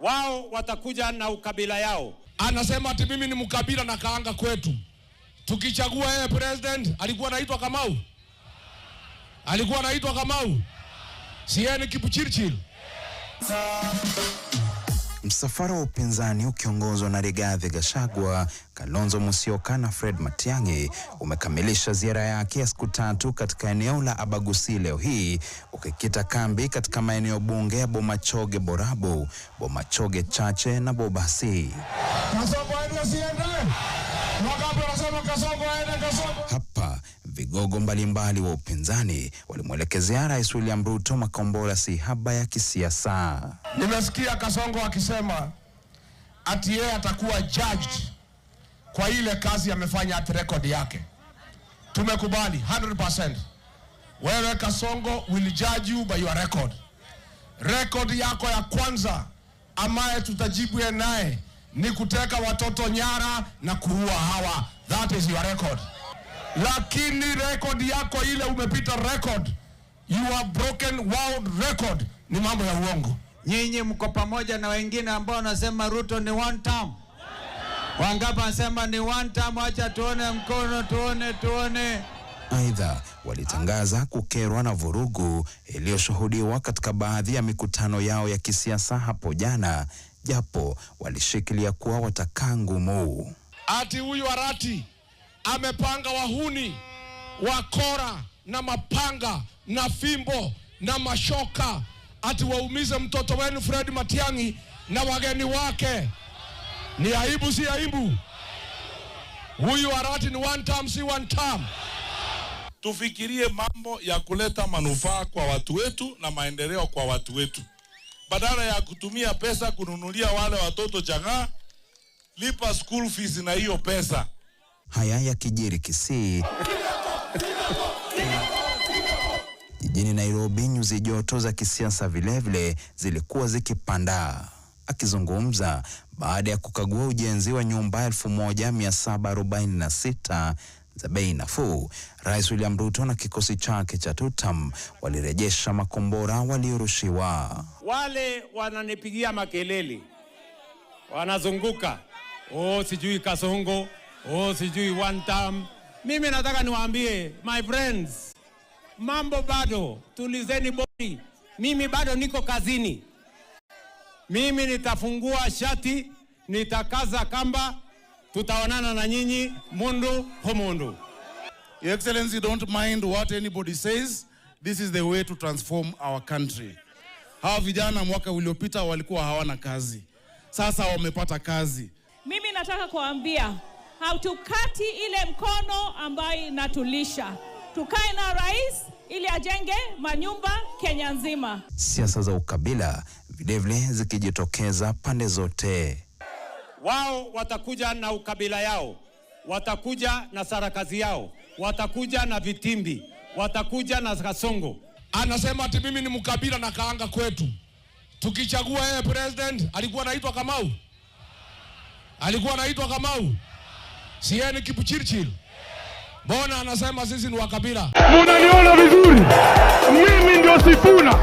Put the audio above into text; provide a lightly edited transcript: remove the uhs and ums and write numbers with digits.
Wao watakuja na ukabila yao. Anasema ati mimi ni mkabila na kaanga kwetu. Tukichagua yeye president, alikuwa anaitwa Kamau? Alikuwa anaitwa Kamau? Si yeye ni Kipchirchir? Msafara wa upinzani ukiongozwa na Rigathi Gachagua, Kalonzo Musyoka na Fred Matiang'i umekamilisha ziara yake ya siku 3 katika eneo la Abagusi leo hii, ukikita kambi katika maeneo bunge ya Bomachoge Borabu, Bomachoge Chache na Bobasi. Hapa vigogo mbalimbali wa upinzani walimwelekezea Rais William Ruto makombora si haba ya kisiasa. Nimesikia Kasongo akisema ati yeye atakuwa judged kwa ile kazi amefanya at record yake. Tumekubali 100%. Wewe Kasongo will judge you by your record. Record yako ya kwanza ambaye tutajibu naye ni kuteka watoto nyara na kuua hawa. That is your record. Lakini record yako ile umepita record. You have broken world record. Ni mambo ya uongo. Nyinyi mko pamoja na wengine ambao wanasema Ruto ni one term. Wangapi wanasema ni one term? Acha tuone mkono, tuone. Aidha, walitangaza kukerwa na vurugu iliyoshuhudiwa katika baadhi ya mikutano yao ya kisiasa hapo jana, japo walishikilia kuwa watakaa ngumu. Ati huyu Arati amepanga wahuni, wakora na mapanga na fimbo na mashoka ati waumize mtoto wenu Fred Matiang'i na wageni wake. Ni aibu si aibu? Huyu Arati ni one term si one term. Tufikirie mambo ya kuleta manufaa kwa watu wetu na maendeleo kwa watu wetu. Badala ya kutumia pesa kununulia wale watoto chang'aa, lipa school fees na hiyo pesa. Haya yakijiri Kisii, jijini Nairobi nyuzi joto za kisiasa vilevile zilikuwa zikipanda. Akizungumza baada ya kukagua ujenzi wa nyumba 1746 za bei nafuu, Rais William Ruto na kikosi chake cha tutam walirejesha makombora waliorushiwa. Wale wananipigia makelele, wanazunguka, sijui Kasongo, sijui one term. Mimi nataka niwaambie my friends, mambo bado, tulizeni bodi. Mimi bado niko kazini. Mimi nitafungua shati, nitakaza kamba, tutaonana na nyinyi mundu homundu. Your Excellency, don't mind what anybody says. This is the way to transform our country. Hawa vijana mwaka uliopita walikuwa hawana kazi. Sasa wamepata kazi. Mimi nataka kuambia hautukati ile mkono ambayo inatulisha. Tukae na rais ili ajenge manyumba Kenya nzima. Siasa za ukabila vilevile zikijitokeza pande zote. Wao watakuja na ukabila yao, watakuja na sarakazi yao, watakuja na vitimbi, watakuja na Kasongo. Anasema ati mimi ni mkabila na kaanga kwetu. Tukichagua yeye president, alikuwa anaitwa Kamau? Alikuwa anaitwa Kamau? Si yeye ni Kipchirchir? Mbona anasema sisi ni wakabila? Munaniona vizuri? Mimi ndio Sifuna.